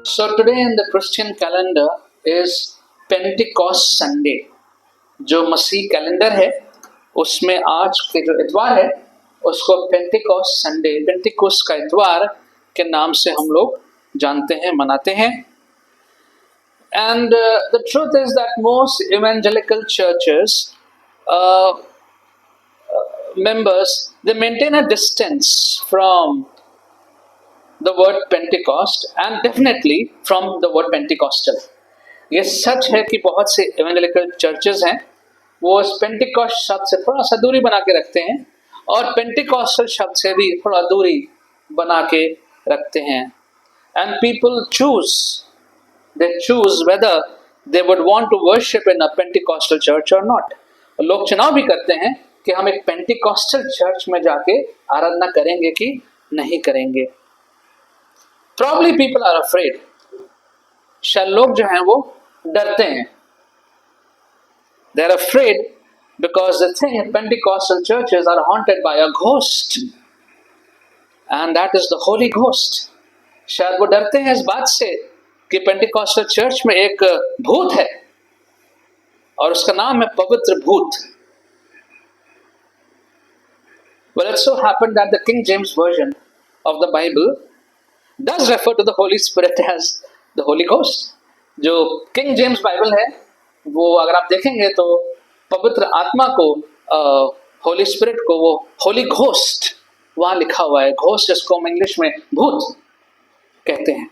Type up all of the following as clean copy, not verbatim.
So today in the Christian calendar is Pentecost Sunday. जो मसीह calendar है उसमें आज के जो इतवार है उसको पेंटिकॉस्ट संडे, पेंटिकोस्ट का इतवार के नाम से हम लोग जानते हैं, मनाते हैं. And the truth is that most evangelical churches members, they maintain a distance from the word Pentecost and definitely from the word Pentecostal. ये सच है कि बहुत से evangelical churches हैं वो इस Pentecost शब्द से थोड़ा सा दूरी बना के रखते हैं और Pentecostal शब्द से भी थोड़ा दूरी बना के रखते हैं. And people choose whether they would want to worship in a Pentecostal church or not. लोग चुनाव भी करते हैं कि हम एक Pentecostal church में जाके आराधना करेंगे कि नहीं करेंगे. Probably people are afraid. शायद लोग जो हैं वो डरते हैं. They are afraid because they think Pentecostal churches are haunted by a ghost, and that is the Holy Ghost. शायद वो डरते हैं इस बात से कि पेंटिकॉस्टल चर्च में एक भूत है और उसका नाम है पवित्र भूत. Well, it so happened that the King James version of the Bible does refer to the Holy Spirit as the Holy Ghost. जो King James Bible है वो अगर आप देखेंगे तो पवित्र आत्मा को होली स्पिरिट को वो होली घोस्ट वहां लिखा हुआ है. घोस्ट जिसको हम इंग्लिश में भूत कहते हैं.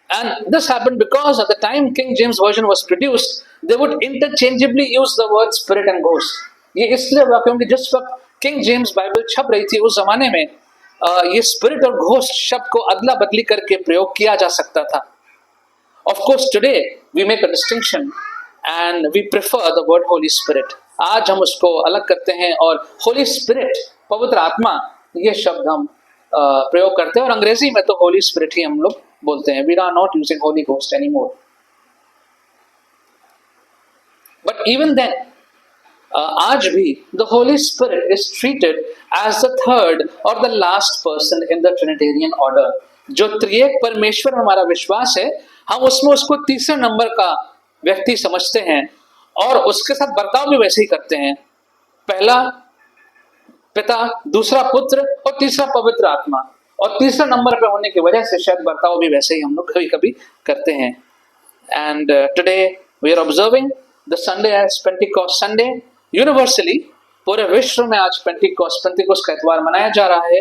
And this happened because at the time King James version was produced, they would interchangeably use the word spirit and ghost. ये इसलिए हुआ क्योंकि जिस वक्त King James Bible छप रही थी उस जमाने में ये spirit और ghost शब्द को अदला बदली करके प्रयोग किया जा सकता था. Of course, today we make a distinction and we prefer the word Holy Spirit. आज हम उसको अलग करते हैं और Holy Spirit, पवित्र आत्मा, ये शब्द हम प्रयोग करते हैं और अंग्रेजी में तो Holy Spirit ही हम लोग बोलते हैं. We are not using Holy Ghost anymore. But even then, आज भी the Holy Spirit is treated as the third or the last person in the Trinitarian order. जो त्रिएक परमेश्वर हमारा विश्वास है, हम उसमें उसको तीसरे नंबर का व्यक्ति समझते हैं और उसके साथ बर्ताव भी वैसे ही करते हैं. पहला पिता, दूसरा पुत्र और तीसरा पवित्र आत्मा, और तीसरा नंबर पे होने की वजह से शायद बर्ताव भी वैसे ही हम लोग कभी कभी करते हैं. And today we are observing the Sunday as Pentecost Sunday. Universally पूरे विश्व में आज पेंटिकॉस्ट का इतवार मनाया जा रहा है.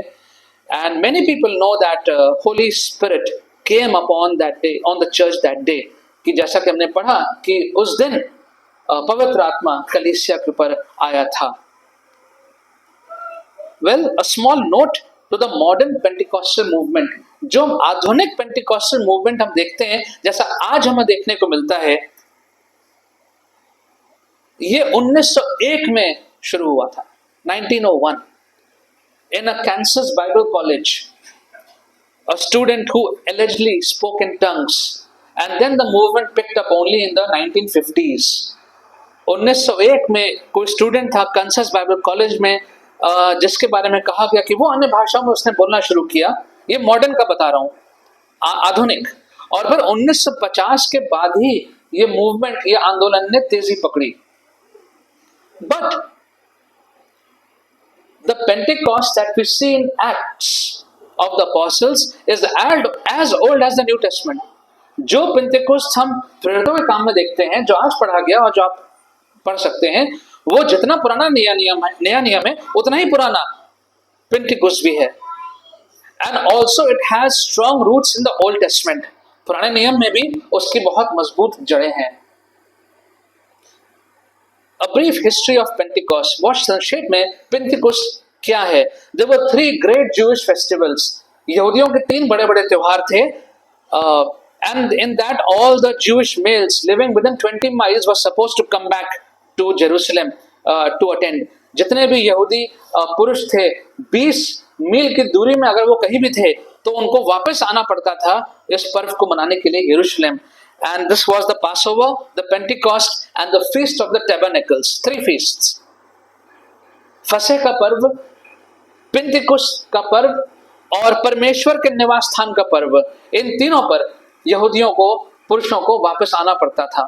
And many people know that Holi spirit came upon that day, on the church that day, कि जैसा कि हमने पढ़ा कि उस दिन पवित्र आत्मा कलीसिया के ऊपर आया था. Well, a small note to the modern Pentecostal movement. जो आधुनिक Pentecostal movement हम देखते हैं, जैसा आज हमें देखने को मिलता है, ये 1901 में शुरू हुआ था. 1901 in a Kansas Bible College, a student who allegedly spoke in tongues, and then the movement picked up only in the 1950s. 1901 में कोई स्टूडेंट था Kansas Bible College में जिसके बारे में कहा गया कि वो अन्य भाषाओं में उसने बोलना शुरू किया. ये मॉडर्न का बता रहा हूँ, आधुनिक. और फिर 1950 के बाद ही ये मूवमेंट, ये आंदोलन ने तेजी पकड़ी. But the Pentecost that we see in Acts of the Apostles is as old as the New Testament. जो पेंटिकॉस्ट हम प्रेरितों के काम में देखते हैं, जो आज पढ़ा गया और जो आप पढ़ सकते हैं, वो जितना पुराना नया नियम है उतना ही पुराना पेंटिकोस्ट भी है. And also it has strong roots in the Old Testament. पुराने नियम में भी उसकी बहुत मजबूत जड़ें हैं. A brief history of Pentecost. बहुत संक्षेप में पेंटिकोस्ट क्या है. There were 3 great Jewish festivals. यहूदियों के 3 बड़े बड़े त्योहार थे. And in that all the Jewish males living within इन 20 miles were supposed to come back to Jerusalem to attend. जितने भी यहूदी पुरुष थे 20 मील की दूरी में अगर वो कहीं भी थे तो उनको वापस आना पड़ता था इस पर्व को मनाने के लिए यरूशलेम. And this was the Passover, the Pentecost and the feast of the tabernacles. 3 feasts. फसह का पर्व, पेंटिकोस्ट का पर्व और परमेश्वर के निवास स्थान का पर्व, इन तीनों पर यहूदियों को, पुरुषों को वापस आना पड़ता था।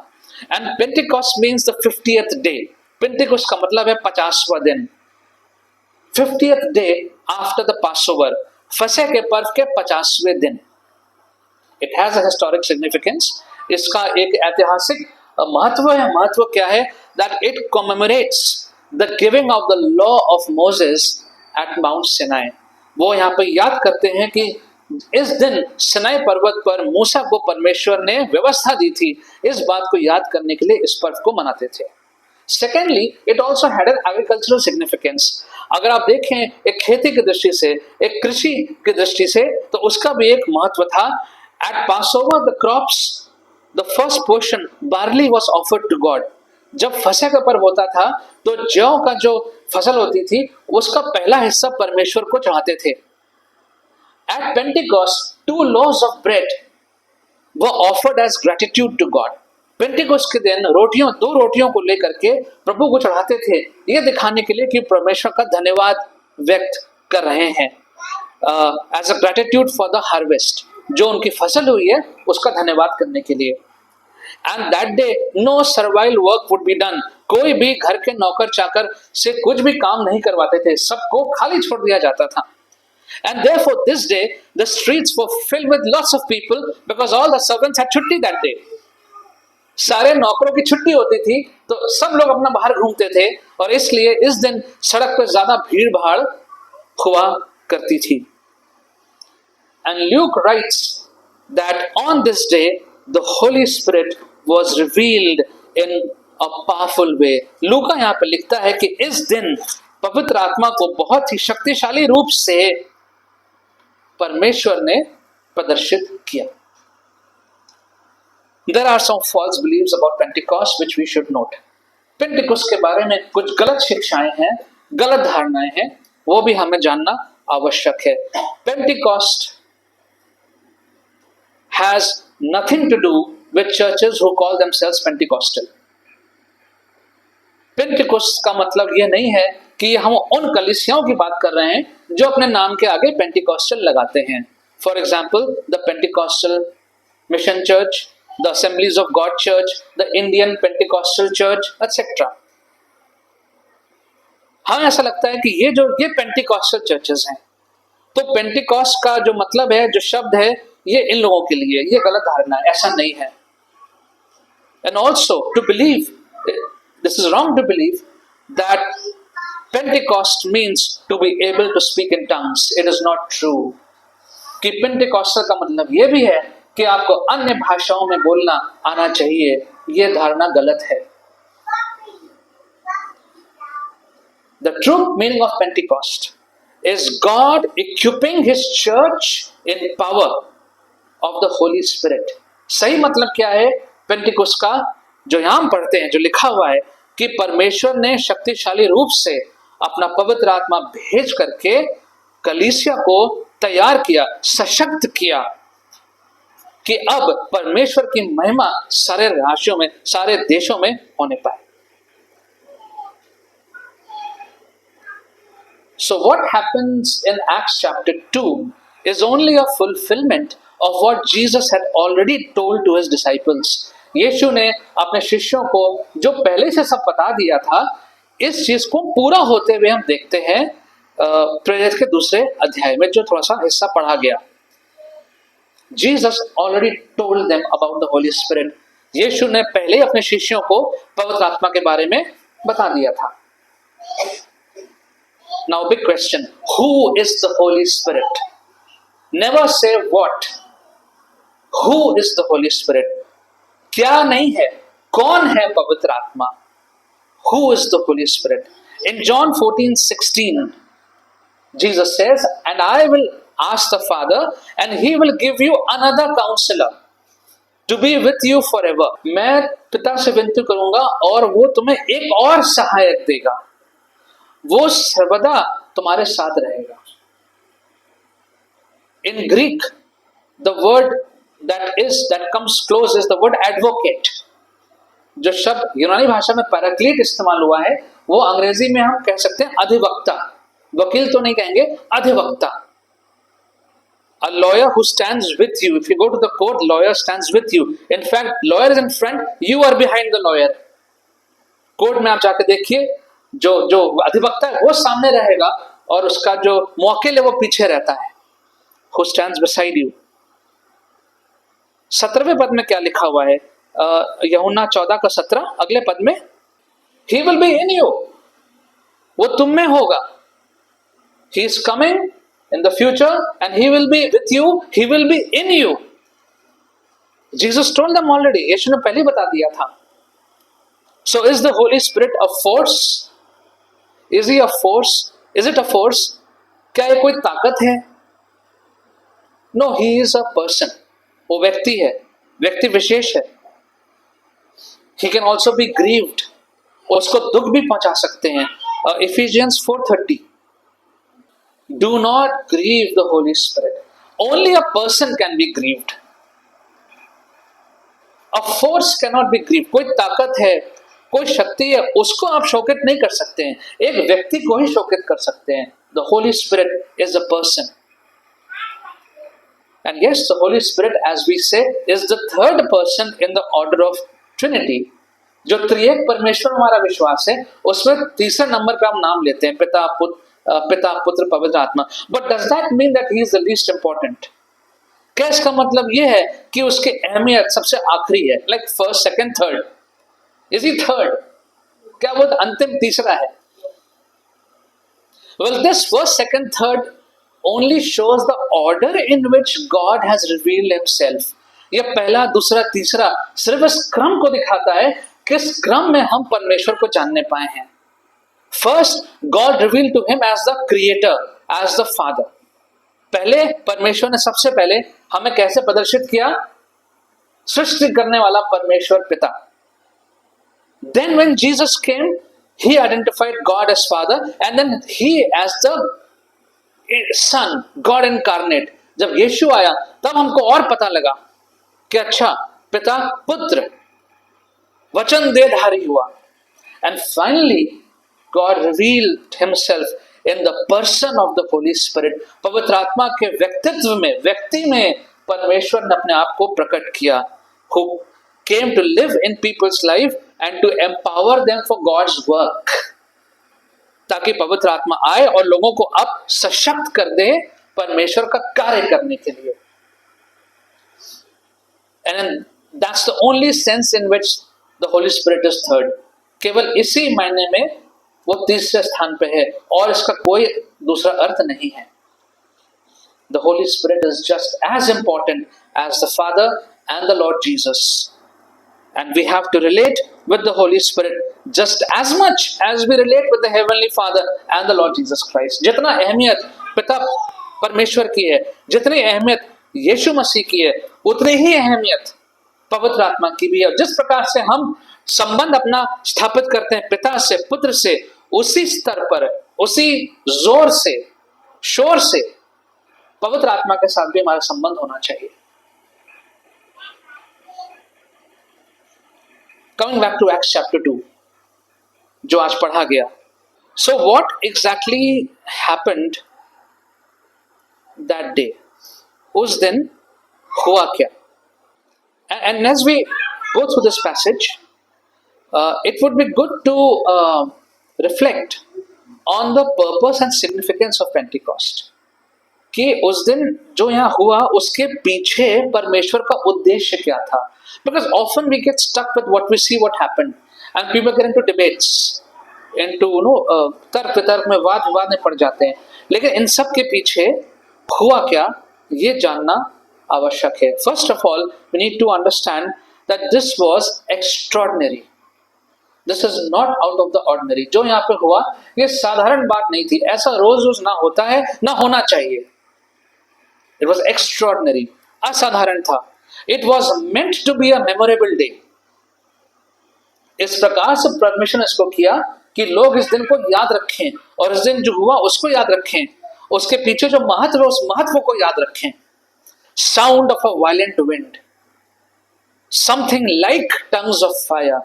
And Pentecost means the 50th day. Pentecost का मतलब है 50वां दिन। 50th day after the Passover, फसह के पर्व के 50वें दिन। It has a historic significance. इसका एक ऐतिहासिक महत्व है। महत्व क्या है? That it commemorates the giving of the law of Moses at Mount Sinai. वो यहाँ पे याद करते हैं कि इस दिन सिनाई पर्वत पर मूसा को परमेश्वर ने व्यवस्था दी थी। इस बात को याद करने के लिए इस पर्व को मनाते थे। Secondly, it also had an agricultural significance. अगर आप देखें एक खेती की दृष्टि से, एक कृषि की दृष्टि से, तो उसका भी एक महत्व था। At Passover the crops, the first portion barley was offered to God. जब फसह का पर्व होता था तो जौ का जो फसल होती थी उसका पहला हिस्सा परमेश्वर को चढ़ाते थे। At Pentecost 2 loaves of bread were offered as gratitude to God। Pentecost के दिन दो रोटियों को लेकर के प्रभु को चढ़ाते थे, ये दिखाने के लिए कि परमेश्वर का धन्यवाद व्यक्त कर रहे हैं, as a gratitude for the harvest, जो उनकी फसल हुई है उसका धन्यवाद करने के लिए। And that day no survival work would be done. कोई भी घर के नौकर चाकर से कुछ भी काम नहीं करवाते थे, सबको खाली छोड़ दिया जाता था। And therefore this day the streets were filled with lots of people because all the servants had छुट्टी that day। सारे नौकरों की छुट्टी होती थी तो सब लोग अपना बाहर घूमते थे और इसलिए इस दिन सड़क पर ज्यादा भीड़ भाड़ हुआ करती थी। And Luke writes that on this day the Holy Spirit was revealed in a powerful way। लूका यहाँ पे लिखता है कि इस दिन पवित्र आत्मा को बहुत ही शक्तिशाली रूप से परमेश्वर ने प्रदर्शित किया। There are some false beliefs about Pentecost which we should note। Pentecost के बारे में कुछ गलत शिक्षाएं हैं, गलत धारणाएं हैं, वो भी हमें जानना आवश्यक है। Pentecost has nothing to do with churches who call themselves Pentecostal। Pentecost का मतलब यह नहीं है कि हम उन कलीसियाओं की बात कर रहे हैं जो अपने नाम के आगे पेंटिकॉस्टल लगाते हैं। For example the Pentecostal mission church, the assemblies of God church, the Indian Pentecostal church etcetera. हमें ऐसा लगता है कि ये पेंटिकॉस्टल चर्चेस हैं, तो पेंटिकॉस्ट का जो मतलब है, जो शब्द है, ये इन लोगों के लिए, ये गलत धारणा है, ऐसा नहीं है। And also to believe, this is wrong to believe that Pentecost means to be able to speak in tongues। It is not true। कि Pentecostal का मतलब ये भी है कि आपको अन्य भाषाओं में बोलना आना चाहिए, ये धारणा गलत है। The true meaning of Pentecost is God equipping His church in power of the Holy Spirit। सही मतलब क्या है पेंटिकोस्ट का? जो यहां हम पढ़ते हैं, जो लिखा हुआ है कि परमेश्वर ने शक्तिशाली रूप से अपना पवित्र आत्मा भेज करके कलीसिया को तैयार किया, सशक्त किया कि अब परमेश्वर की महिमा सारे राष्ट्रों में, सारे देशों में होने पाए। So what happens in Acts chapter 2 is only a fulfillment of what Jesus had already told to his disciples। यीशु ने अपने शिष्यों को जो पहले से सब बता दिया था, इस चीज को पूरा होते हुए हम देखते हैं प्रेरित के दूसरे अध्याय में, जो थोड़ा सा हिस्सा पढ़ा गया। Jesus already told them about the Holy Spirit। यीशु ने पहले अपने शिष्यों को पवित्र आत्मा के बारे में बता दिया था। Now big question, who is the Holy Spirit? Never say what। Who is the Holy Spirit? क्या नहीं है, कौन है पवित्र आत्मा? Who is the Holy Spirit? In John 14:16, Jesus says, and I will ask the Father and He will give you another counselor to be with you forever। मैं पिता से विनती करूंगा और वो तुम्हें एक और सहायक देगा, वो सर्वदा तुम्हारे साथ रहेगा। In Greek, the word that comes close is the word advocate। जो शब्द यूनानी भाषा में पैराक्लीट इस्तेमाल हुआ है, वो अंग्रेजी में हम कह सकते हैं अधिवक्ता। वकील तो नहीं कहेंगे, अधिवक्ता। A lawyer who stands with you, if you go to the court, lawyer stands with you. In fact, lawyer is in front, you are behind the lawyer. Court में आप जाके देखिए, जो जो अधिवक्ता है वो सामने रहेगा और उसका जो मौकिल है वो पीछे रहता है. Who stands beside you? 17वें पद में क्या लिखा हुआ है? यूहन्ना 14:17 अगले पद में, He will be in you. वो तुम में होगा. He is coming in the future and he will be with you. He will be in you. Jesus told them already. यीशु ने पहले बता दिया था. So is the Holy Spirit a force? Is he a force? Is it a force? क्या ये कोई ताकत है? No, he is a person. वो व्यक्ति है, व्यक्ति विशेष है. He can also be grieved. उसको दुख भी पहुंचा सकते हैं. Ephesians 4:30. Do not grieve the Holy Spirit. Only a person can be grieved. A force cannot be grieved. कोई ताकत है, कोई शक्ति है, उसको आप शोकित नहीं कर सकते हैं. एक व्यक्ति को ही शोकित कर सकते हैं. The Holy Spirit is a person. And yes, the Holy Spirit, as we say, is the third person in the order of Trinity. जो त्रिएक परमेश्वर हमारा विश्वास है, उसमें तीसरे नंबर पे हम नाम लेते हैं, पिता पुत्र पवित्र आत्मा. But does that mean that he is the least important? क्या इसका मतलब ये है कि उसकी अहमियत सबसे आखिरी है? Like first, second, third. Is he third? क्या वो अंतिम तीसरा है? Well, this first, second, third only shows the order in which God has revealed himself. ये पहला, दूसरा, तीसरा सिर्फ इस क्रम को दिखाता है, किस क्रम में हम परमेश्वर को जानने पाए हैं. First, God revealed to him as the creator, as the father. पहले परमेश्वर ने सबसे पहले हमें कैसे प्रदर्शित किया? सृष्टि करने वाला परमेश्वर पिता. Then when Jesus came, he identified God as father and then he as the son, God incarnate. जब यीशु आया तब हमको और पता लगा कि अच्छा, पिता पुत्र वचन देहधारी हुआ. And finally God revealed himself in the person of the Holy Spirit. पवित्र आत्मा के व्यक्तित्व में, व्यक्ति में परमेश्वर ने अपने आप को प्रकट किया. Who came to live in people's life and to empower them for God's work. ताकि पवित्र आत्मा आए और लोगों को अब सशक्त कर दे परमेश्वर का कार्य करने के लिए. And that's the only sense in which the Holy Spirit is third. केवल इसी मायने में वो तीसरे स्थान पे है और इसका कोई दूसरा अर्थ नहीं है. The Holy Spirit is just as important as the Father and the Lord Jesus. And we have to relate with the Holy Spirit just as much as we relate with the Heavenly Father and the Lord Jesus Christ. जितना अहमियत पिता परमेश्वर की है, जितनी अहमियत यीशु मसीह की है, उतनी ही अहमियत पवित्र आत्मा की भी है. जिस प्रकार से हम संबंध अपना स्थापित करते हैं पिता से, पुत्र से, उसी स्तर पर, उसी जोर से, शोर से पवित्र आत्मा के साथ भी हमारा संबंध होना चाहिए. Coming back to Acts chapter 2, जो आज पढ़ा गया. So what exactly happened that day? उस दिन हुआ क्या? And as we go through this passage, it would be good to reflect on the purpose and significance of Pentecost. कि उस दिन जो यहाँ हुआ उसके पीछे परमेश्वर का उद्देश्य क्या था? Because often we get stuck with what we see, what happened, and people get into debates, into तर्क वितर्क में, वाद विवाद में पड़ जाते हैं. लेकिन इन सब के पीछे हुआ क्या, ये जानना आवश्यक है. First of all, we need to understand that this was extraordinary. This is not out of the ordinary. जो यहाँ पे हुआ ये साधारण बात नहीं थी. ऐसा रोज रोज ना होता है, ना होना चाहिए. It was extraordinary. असाधारण था. It was meant to be a memorable day. इस प्रकार से परमेश्वर ने इसको किया कि लोग इस दिन को याद रखें और इस दिन जो हुआ उसको याद रखें, उसके पीछे जो महत्व है उस महत्व को याद रखें. Sound of a violent wind, something like tongues of fire.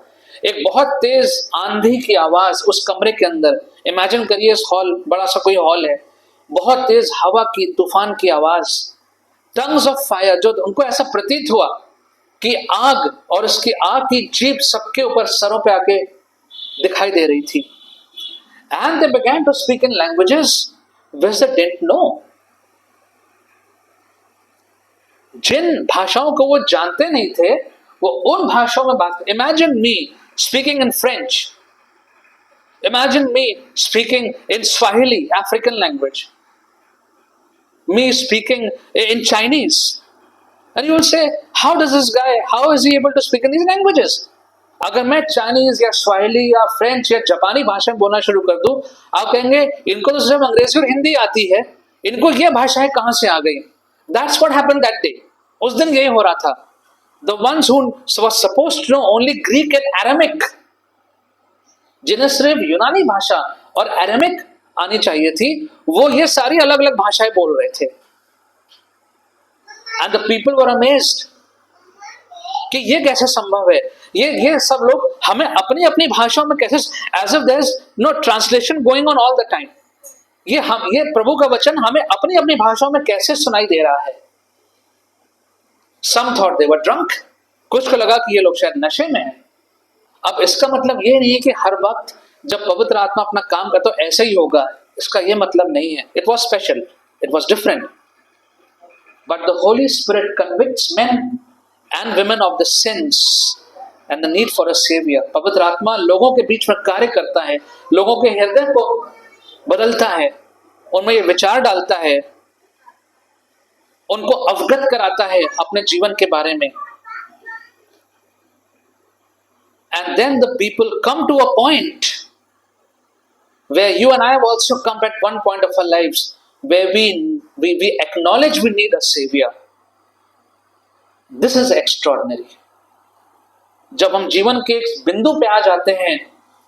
एक बहुत तेज आंधी की आवाज उस कमरे के अंदर. इमेजिन करिए इस हॉल, बड़ा सा कोई हॉल है, बहुत तेज हवा की, तूफान की आवाज, टंग्स ऑफ फायर, जो उनको ऐसा प्रतीत हुआ कि आग और उसकी आग की जीभ सबके ऊपर सरों पे आके दिखाई दे रही थी. And they began to speak in languages which they didn't know. जिन भाषाओं को वो जानते नहीं थे, वो उन भाषाओं में बात. Imagine me speaking in French. Imagine me speaking in Swahili, African language. Me speaking in Chinese. And you will say, how does this guy, how is he able to speak in these languages? अगर मैं Chinese या Swahili या French या जापानी भाषा में बोलना शुरू कर दूं, आप कहेंगे इनको तो सिर्फ अंग्रेजी और हिंदी आती है, इनको ये भाषाएं कहां से आ गई? That's what happened that day. उस दिन यही हो रहा था. The ones who were supposed to know only Greek and Aramaic, जिन्हें सिर्फ यूनानी भाषा और अरेमिक आनी चाहिए थी, वो ये सारी अलग अलग भाषाएं बोल रहे थे. And the people were amazed कि ये कैसे संभव है? ये सब लोग हमें अपनी अपनी भाषाओं में कैसे, as if there is no translation going on all the time. ये प्रभु का वचन हमें अपनी अपनी भाषाओं में कैसे सुनाई दे रहा है? Some thought they were drunk. कुछ को लगा कि ये लोग शायद नशे में हैं. अब इसका मतलब ये नहीं है कि हर वक्त जब पवित्र आत्मा अपना काम करता तो ऐसा ही होगा. इसका ये मतलब नहीं है. It was special. It was different. But the Holy Spirit convicts men and women of the sins and the need for a savior. पवित्र आत्मा लोगों के बीच में कार्य करता है, लोगों के हृदय को बदलता है, उनमें ये विचार डालता है, उनको अवगत कराता है अपने जीवन के बारे में. And then the people come to a point where you and I have also come at one point of our lives where we acknowledge we need a savior. This is extraordinary. जब हम जीवन के एक बिंदु पे आ जाते हैं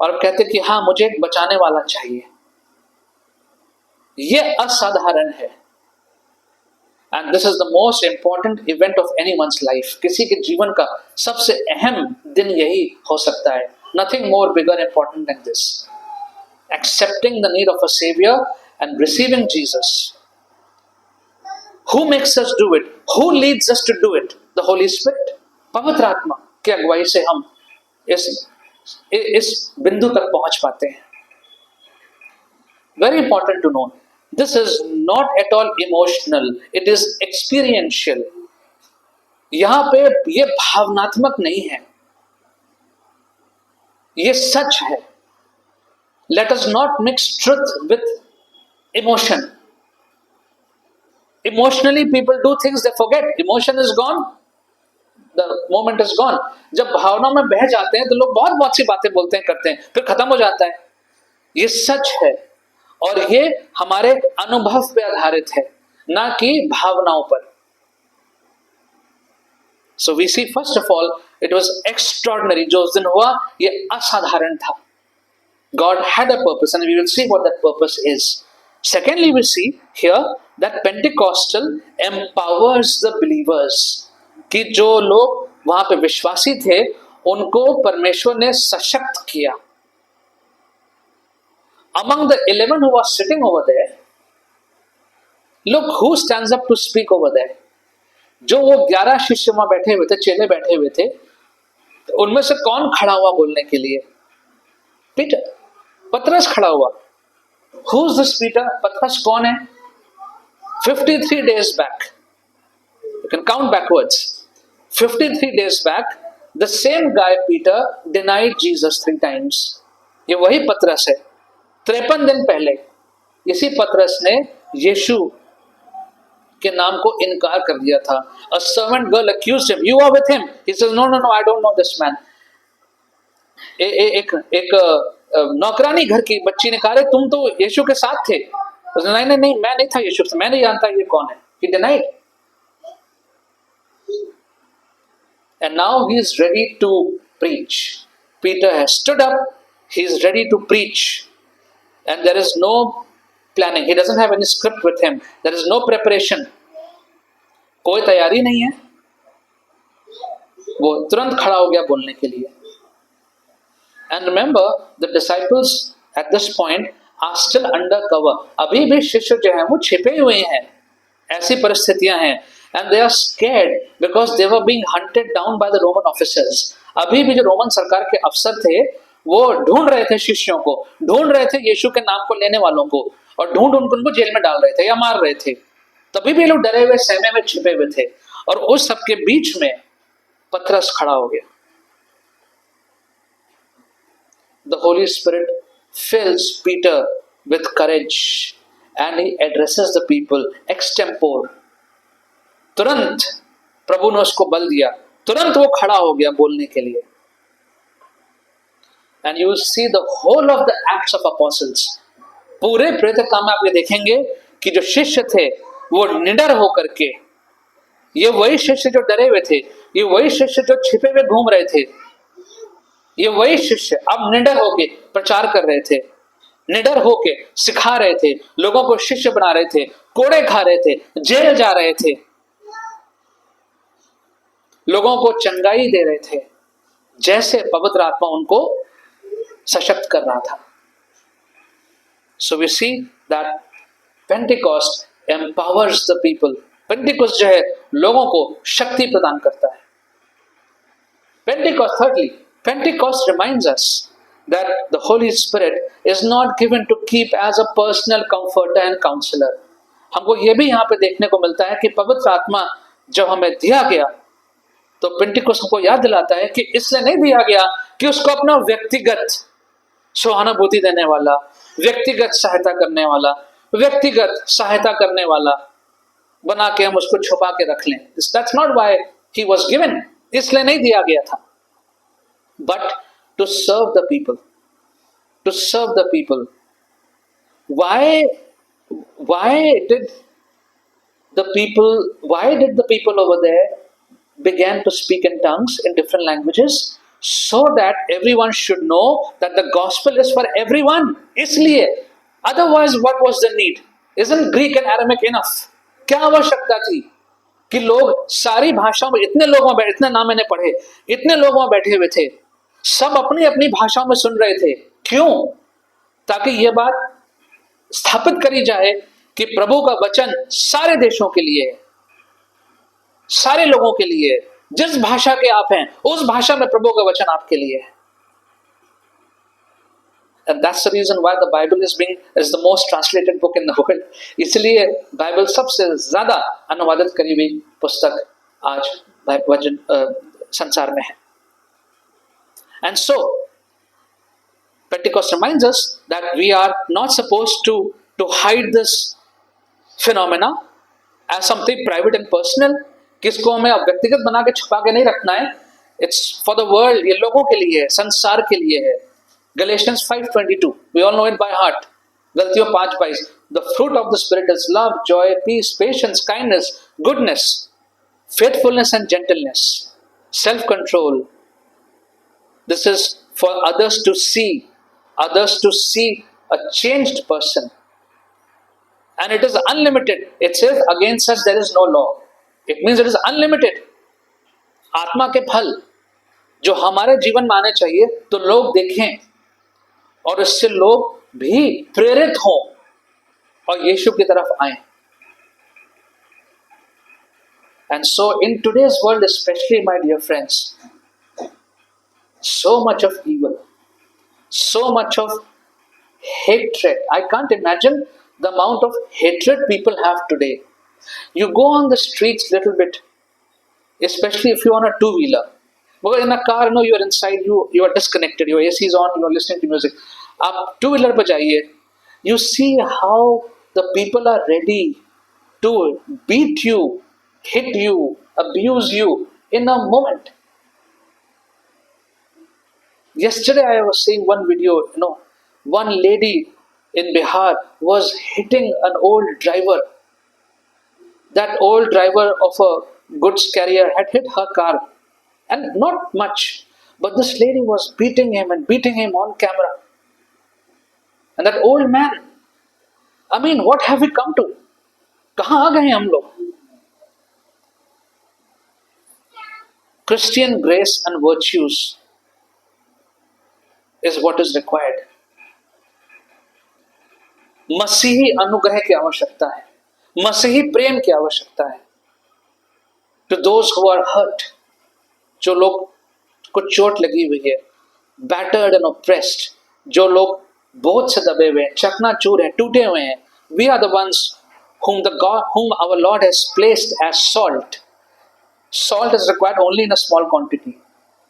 और कहते हैं कि हाँ, मुझे एक बचाने वाला चाहिए, ये असाधारण है. And this is the most important event of anyone's life. किसी के जीवन का सबसे अहम दिन यही हो सकता है. Nothing more bigger important than this. Accepting the need of a savior and receiving Jesus. Who makes us do it? Who leads us to do it? The Holy Spirit. पवित्र आत्मा की अगुवाई से हम इस बिंदु तक पहुंच पाते हैं. Very important to know. This is not at all emotional. It is experiential. यहां पे ये भावनात्मक नहीं है, ये सच है. Let us not mix truth with emotion. Emotionally people do things, they forget. Emotion is gone, the moment is gone. जब भावनाओं में बह जाते हैं तो लोग बहुत सी बातें बोलते हैं, करते हैं, फिर खत्म हो जाता है. ये सच है और ये हमारे अनुभव पे आधारित है, ना कि भावनाओं पर. So we see first of all it was extraordinary. जो उस दिन हुआ ये असाधारण था. God had a purpose and we will see what that purpose is. Secondly, we see here that Pentecostal empowers the believers. कि जो लोग वहां पे विश्वासी थे उनको परमेश्वर ने सशक्त किया. Among the 11 who were sitting over there, look who stands up to speak over there. जो वो 11 शिष्य वहां बैठे हुए थे, चेले बैठे हुए थे, उनमें से कौन खड़ा हुआ बोलने के लिए? पीटर, पतरस खड़ा हुआ. Who is this Peter? पतरस कौन है? 53 days back, you can count backwards. 53 days back, the same guy Peter denied Jesus 3 times. ये वही पतरस है. 53 दिन पहले इसी पतरस ने यीशु के नाम को इनकार कर दिया था. A servant girl accused him. You are with him. He says, No, I don't know this man. एक नौकरानी घर की बच्ची ने कहा, तुम तो यीशु के साथ थे. नहीं, मैं नहीं था यीशु से, मैं नहीं जानता ये कौन है. He denied. And now he is ready to preach. Peter has stood up. He is ready to preach. And there is no planning. He doesn't have any script with him. There is no preparation. कोई तैयारी नहीं है. वो तुरंत खड़ा हो गया बोलने के लिए. And remember, the disciples at this point are still under cover. अभी भी शिष्य जो हैं वो छिपे हुए हैं. ऐसी परिस्थितियां हैं. and they are scared because they were being hunted down by the Roman officers. अभी भी जो रोमन सरकार के अफसर थे वो ढूंढ रहे थे शिष्यों को, ढूंढ रहे थे यीशु के नाम को लेने वालों को, और ढूंढ उनको जेल में डाल रहे थे या मार रहे थे। तभी भी लोग डरे हुए सहमे में छिपे हुए थे, और उस सबके बीच में पतरस खड़ा हो गया। The Holy Spirit fills Peter with courage and he addresses the people extempore. तुरंत प्रभु ने उसको बल दिया, तुरंत वो खड़ा हो गया बोलने के लिए। And you will see the whole of the Acts of Apostles. पूरे प्रेरित काम में आप ये देखेंगे कि जो शिष्य थे वो निडर होकर के, ये वही शिष्य जो डरे हुए थे, ये वही शिष्य जो छिपे हुए घूम रहे थे, ये वही शिष्य अब निडर होके प्रचार कर रहे थे, निडर होके सिखा रहे थे, लोगों को शिष्य बना रहे थे, कोड़े खा रहे थे, जेल जा रहे थे, लोगों को चंगाई दे रहे थे, जैसे पवित्र आत्मा उनको सशक्त कर रहा था। So we see that Pentecost empowers the people. Pentecost जो है लोगों को शक्ति प्रदान करता है। Pentecost, thirdly, Pentecost reminds us that the Holy Spirit is not given to keep as a personal comforter and counselor. हमको ये भी यहाँ पे देखने को मिलता है कि पवित्र आत्मा जब हमें दिया गया तो पेंटिकोस्ट हमको याद दिलाता है कि इसलिए नहीं दिया गया कि उसको अपना व्यक्तिगत सहानुभूति देने वाला, व्यक्तिगत सहायता करने वाला, व्यक्तिगत सहायता करने वाला बना के हम उसको छुपा के रख लें। That's not why he was given. इसलिए नहीं दिया गया था, but to serve the people. To serve the people. Why did the people over there began to speak in tongues in different languages? So that everyone should know that the gospel is for everyone. इसलिए, otherwise what was the need? Isn't Greek and Aramaic enough? क्या आवश्यकता थी कि लोग सारी भाषाओं में, इतने लोगों में, इतना नाम मैंने पढ़े, इतने लोगों में बैठे हुए थे, सब अपनी अपनी भाषाओं में सुन रहे थे। क्यों? ताकि यह बात स्थापित करी जाए कि प्रभु का वचन सारे देशों के लिए है, सारे लोगों के लिए है। जिस भाषा के आप हैं उस भाषा में प्रभु का वचन आपके लिए है। And that's the reason why the Bible is the most translated book in the world. इसलिए बाइबल सबसे ज्यादा अनुवादित करी हुई पुस्तक आज वचन संसार में है। And so Pentecost reminds us that we are not supposed to hide this phenomena as something private and personal. किसको हमें अब व्यक्तिगत बना के छुपा के नहीं रखना है। It's for the world, ये लोगों के लिए है, संसार के लिए है। Galatians 5:22, we all know it by heart. गलतियों 5:22, the fruit of the Spirit is love, joy, peace, patience, kindness, goodness, faithfulness and gentleness, self-control. This is for others to see a changed person. And it is unlimited. It says against such there is no law. It means it is unlimited. आत्मा के फल जो हमारे जीवन में आने चाहिए तो लोग देखें और इससे लोग भी प्रेरित हों और यीशु की तरफ आएं। And so in today's world especially, my dear friends, so much of evil, so much of hatred. I can't imagine the amount of hatred people have today. You go on the streets little bit, especially if you're on a two-wheeler. But in a car, you are inside, you are disconnected, your AC is on, you are listening to music. आप two-wheeler पर जाइए, you see how the people are ready to beat you, hit you, abuse you in a moment. Yesterday I was seeing one video, one lady in Bihar was hitting an old driver. That old driver of a goods carrier had hit her car, and not much, but this lady was beating him on camera. And that old man, I mean, what have we come to? कहाँ आ गए हम लोग? Christian grace and virtues is what is required. मसीही अनुग्रह की आवश्यकता है, मसीही प्रेम की आवश्यकता है। to those who are hurt, जो लोग को चोट लगी हुई है, battered and oppressed, जो लोग बोझ से दबे हुए हैं, चकनाचूर हैं, टूटे हुए हैं, we are the ones whom our Lord has placed as salt. Salt is required only in a small quantity.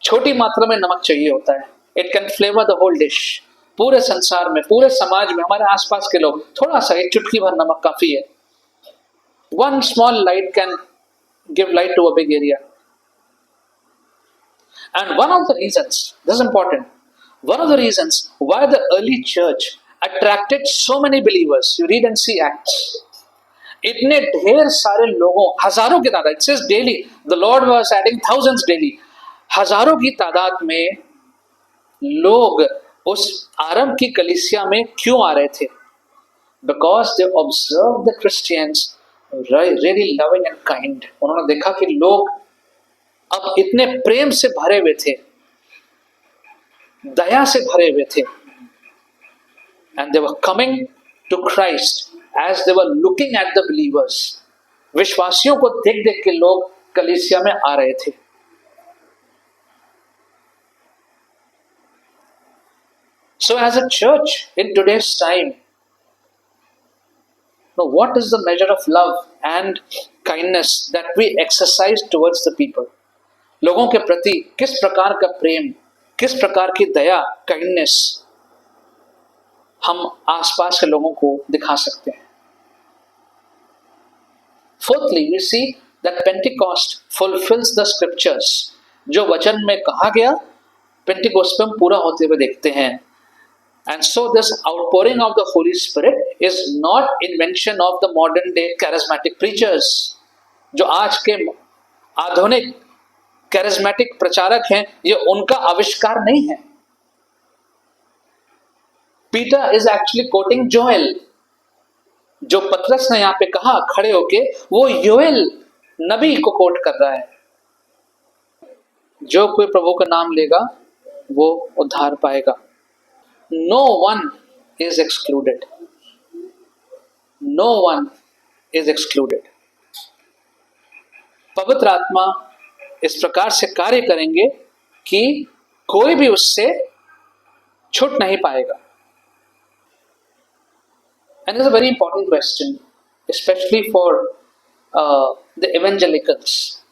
छोटी मात्रा में नमक चाहिए होता है. It can flavor the whole dish. पूरे संसार में, पूरे समाज में, हमारे आसपास के लोग, थोड़ा सा, एक चुटकी भर नमक काफी है. One small light can give light to a big area. And one of the reasons, this is important, one of the reasons why the early church attracted so many believers, you read and see Acts, इतने ढेर सारे लोगों, हजारों की तादाद, it says daily, the Lord was adding thousands daily, हजारों की तादाद में लोग उस आरंभ की कलीसिया में क्यों आ रहे थे? Because they observed the Christians really loving and kind. उन्होंने देखा कि लोग अब इतने प्रेम से भरे हुए थे, दया से भरे हुए थे, and they were coming to Christ as they were looking at the believers. विश्वासियों को देख देख के लोग कलीसिया में आ रहे थे. So as a church in today's time, now what is the measure of love and kindness that we exercise towards the people? लोगों के प्रति किस प्रकार का प्रेम, किस प्रकार की दया, काइंडनेस हम आसपास के लोगों को दिखा सकते हैं. Fourthly, we see that Pentecost fulfills the scriptures. जो वचन में कहा गया, पेंटिकोस्ट में हम पूरा होते हुए देखते हैं. And so this outpouring of the Holy Spirit is not invention of the modern day charismatic preachers. जो आज के आधुनिक charismatic प्रचारक हैं, ये उनका आविष्कार नहीं है. Peter is actually quoting Joel. जो पतरस ने यहाँ पे कहा खड़े होके, वो योएल नबी को कोट कर रहा है. जो कोई प्रभु का नाम लेगा वो उद्धार पाएगा. No one is excluded. No one is excluded. पवित्र आत्मा इस प्रकार से कार्य करेंगे कि कोई भी उससे छूट नहीं पाएगा. And this is a very important question, especially for the evangelicals.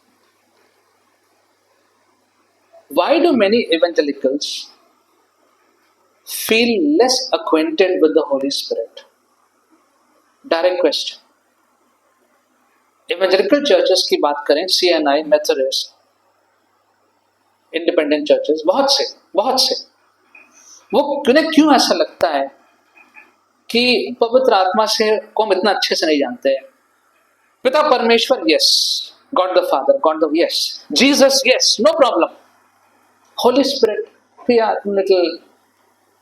Why do many evangelicals feel less acquainted with the Holy Spirit? Direct question. Evangelical churches की बात करें, CNI, Methodist, Independent churches, बहुत से, वो क्यों ऐसा लगता है कि पवित्र आत्मा से को हम इतना अच्छे से नहीं जानते हैं? पिता परमेश्वर, yes. God the Father, God the, yes. Jesus, yes, no problem. Holy Spirit, we are little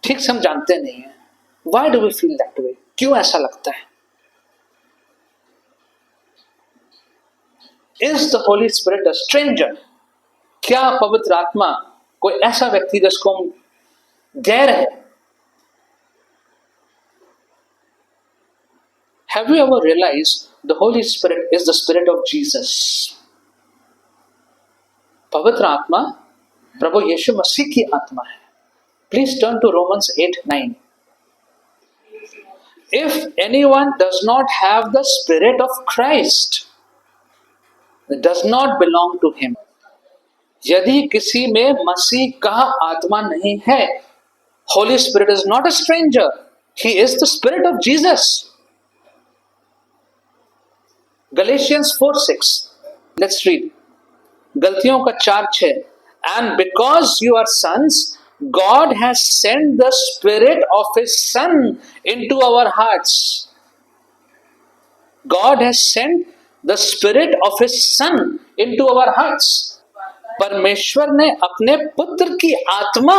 ठीक से हम जानते नहीं हैं. Why do we feel that way? क्यों ऐसा लगता है? Is the Holy Spirit a stranger? क्या पवित्र आत्मा कोई ऐसा व्यक्ति जिसको हम गैर है? Have you ever realized the Holy Spirit is the Spirit of Jesus? पवित्र आत्मा प्रभु यीशु मसीह की आत्मा है. Please turn to Romans 8:9. If anyone does not have the Spirit of Christ, it does not belong to him. यदि किसी में मसीह का आत्मा नहीं है, Holy Spirit is not a stranger. He is the Spirit of Jesus. Galatians 4:6. Let's read. गलतियों का 4:6. And because you are sons, God has sent the Spirit of His Son into our hearts. God has sent the Spirit of His Son into our hearts. परमेश्वर ने अपने पुत्र की आत्मा,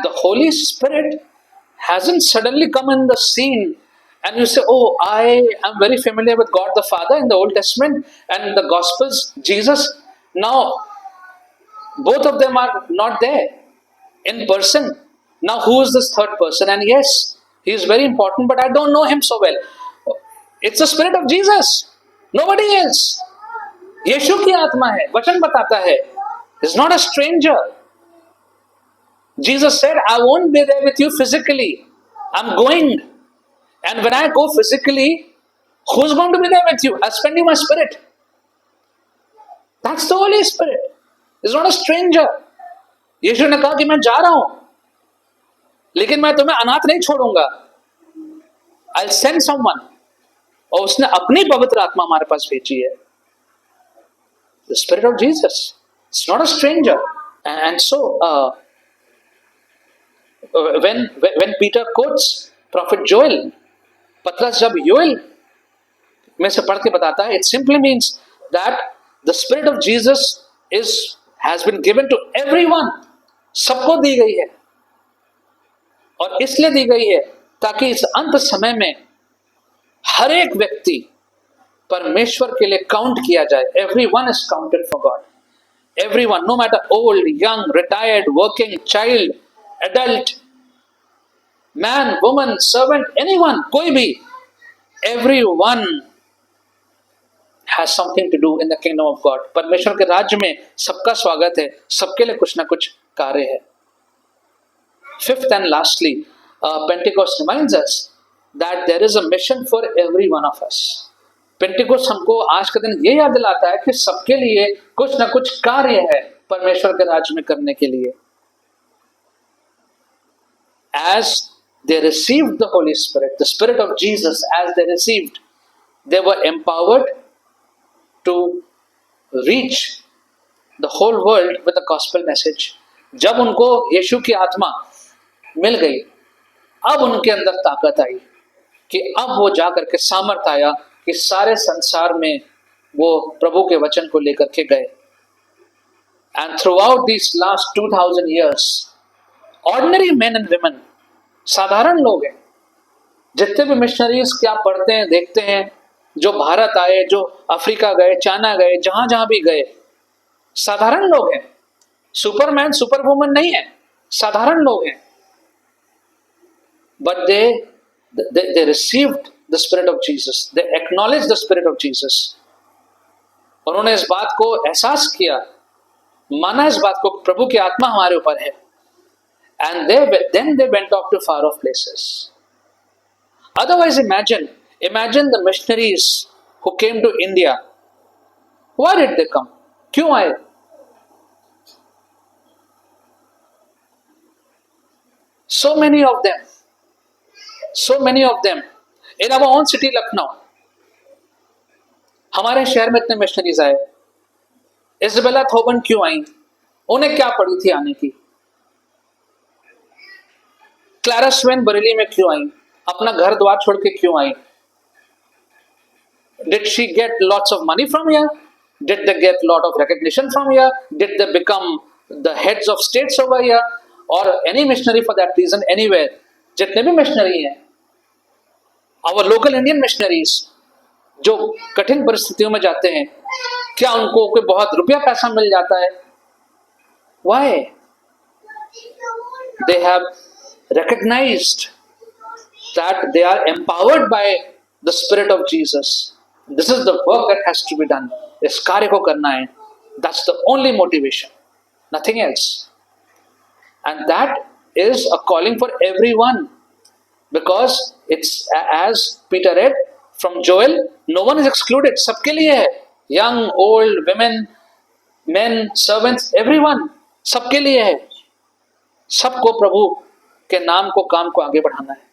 the Holy Spirit hasn't suddenly come in the scene and you say, oh, I am very familiar with God the Father in the Old Testament and the Gospels, Jesus. Now, both of them are not there in person. Now, who is this third person? And yes, he is very important, but I don't know him so well. It's the Spirit of Jesus, nobody else. यीशु की आत्मा है, वचन बताता है, is not a stranger. Jesus said, I won't be there with you physically. I'm going. And when I go physically, who's going to be there with you? I'm spending my spirit. That's the Holy Spirit. It's not a stranger. यीशु ने कहा कि मैं जा रहा हूं, लेकिन मैं तुम्हें अनाथ नहीं छोड़ूंगा. I'll send someone. और उसने अपनी पवित्र आत्मा हमारे पास भेजी है. The Spirit of Jesus. It's not a stranger. And so, when Peter quotes prophet Joel, पतरस जब योएल में से पढ़ के बताता है, it simply means that the Spirit of Jesus has been given to everyone. सबको दी गई है, और इसलिए दी गई है ताकि इस अंत समय में हर एक व्यक्ति परमेश्वर के लिए काउंट किया जाए. Everyone is counted for God. Everyone, no matter old, young, retired, working, child, adult, man, woman, servant, anyone, कोई भी, everyone has something to do in the kingdom of God. परमेश्वर के राज्य में सबका स्वागत है, सबके लिए कुछ ना कुछ कार्य है. Fifth and lastly, Pentecost reminds us that there is a mission for every one of us. Pentecost हमको आज का दिन ये याद दिलाता है कि सबके लिए कुछ ना कुछ कार्य है परमेश्वर के राज्य में करने के लिए. As they received the Holy Spirit, the Spirit of Jesus, as they received, they were empowered to reach the whole world with the gospel message. जब उनको यीशु की आत्मा मिल गई, अब उनके अंदर ताकत आई कि अब वो जाकर के सामर्थ आया कि सारे संसार में वो प्रभु के वचन को लेकर के गए. And throughout these last 2000 years, ordinary men and women, साधारण लोग हैं, जितने भी मिशनरीज क्या पढ़ते हैं देखते हैं, जो भारत आए, जो अफ्रीका गए, चाइना गए, जहां जहां भी गए, साधारण लोग हैं. सुपरमैन सुपरवुमन नहीं है, साधारण लोग हैं. But they received the Spirit of Jesus. They acknowledged the Spirit of Jesus. उन्होंने इस बात को एहसास किया, माना इस बात को, प्रभु की आत्मा हमारे ऊपर है. And then they went off to far off places. Otherwise, imagine the missionaries who came to India. Why did they come? क्यों आए? So many of them in our own city Lucknow. हमारे शहर में इतने मिशनरीज आए. Isabella Thoban क्यों आई? उन्हें क्या पड़ी थी आने की? क्लारा स्वेन बरेली में क्यों आई? अपना घर द्वार छोड़ के क्यों आई? Did she get lots of money from here? Did they get lot of recognition from here? Did they become the heads of states over here? Or any missionary for that reason anywhere? जितने भी missionary हैं, our local Indian missionaries, जो कठिन परिस्थितियों में जाते हैं, क्या उनको कोई बहुत रुपया पैसा मिल जाता है? Why? They have recognized that they are empowered by the Spirit of Jesus. This is the work that has to be done. इस कार्य को करना है. That's the only motivation, nothing else. And that is a calling for everyone, because it's, as Peter read from Joel, no one is excluded. सबके लिए है. Young, old, women, men, servants, everyone, सबके लिए है. सबको प्रभु के नाम को, काम को आगे बढ़ाना है.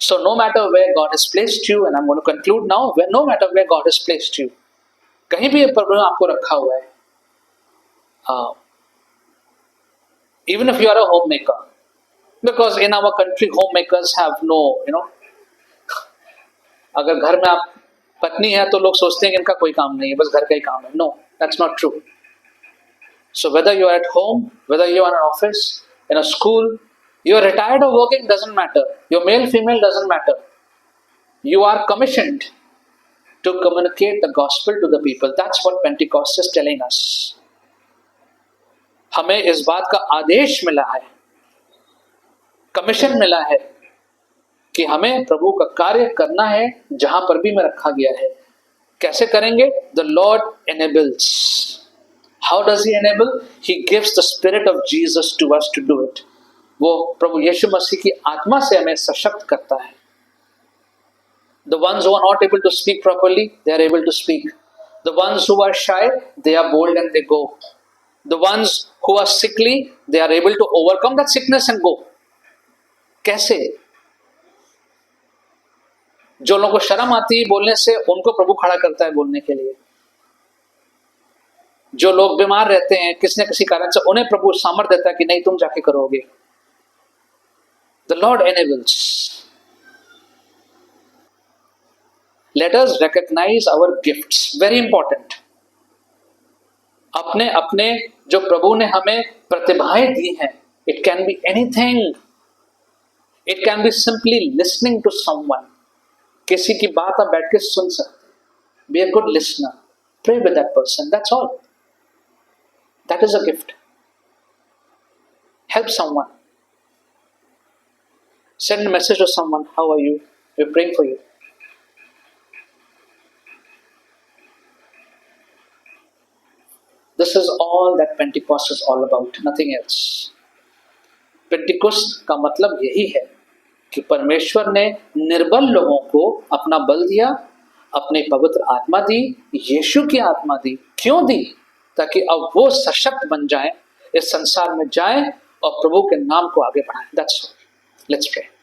So no matter where God has placed you, and I'm going to conclude now, no matter where God has placed you, कहीं भी प्रभु ने आपको रखा हुआ है, even if you are a homemaker, because in our country homemakers have no, अगर घर में आप पत्नी है तो लोग सोचते हैं कि इनका कोई काम नहीं है, बस घर का ही काम है. No, that's not true. So whether you are at home, whether you are in an office, in a school, you are retired or working, doesn't matter. Your male, female, doesn't matter. You are commissioned to communicate the gospel to the people. That's what Pentecost is telling us. हमें इस बात का आदेश मिला है, commission मिला है कि हमें प्रभु का कार्य करना है जहां पर भी मैं रखा गया है. कैसे करेंगे? The Lord enables. How does he enable? He gives the spirit of Jesus to us to do it. वो प्रभु यीशु मसीह की आत्मा से हमें सशक्त करता है. The ones who are not able to speak properly, they are able to speak. The ones who are shy, they are bold and they go. The ones who are sickly, they are able to overcome that sickness and go. कैसे? जो लोगों को शर्म आती है बोलने से, उनको प्रभु खड़ा करता है बोलने के लिए. जो लोग बीमार रहते हैं किसी न किसी कारण से, उन्हें प्रभु सामर्थ्य देता है कि नहीं, तुम जाके करोगे. The Lord enables. Let us recognize our gifts. Very important. अपने अपने जो प्रभु ने हमें प्रतिभाएं दी हैं. It can be anything. It can be simply listening to someone. किसी की बात आप बैठ के सुन सकते. Be a good listener. Pray with that person. That's all. That is a gift. Help someone. Send a message to someone. How are you? We're praying for you. This is all that Pentecost is all about. Nothing else. Pentecost का मतलब यही है कि परमेश्वर ने निर्बल लोगों को अपना बल दिया, अपनी पवित्र आत्मा दी, यीशु की आत्मा दी. क्यों दी? ताकि अब वो सशक्त बन जाएं, इस संसार में जाएं और प्रभु के नाम को आगे बढ़ाएं. That's all. Let's pray.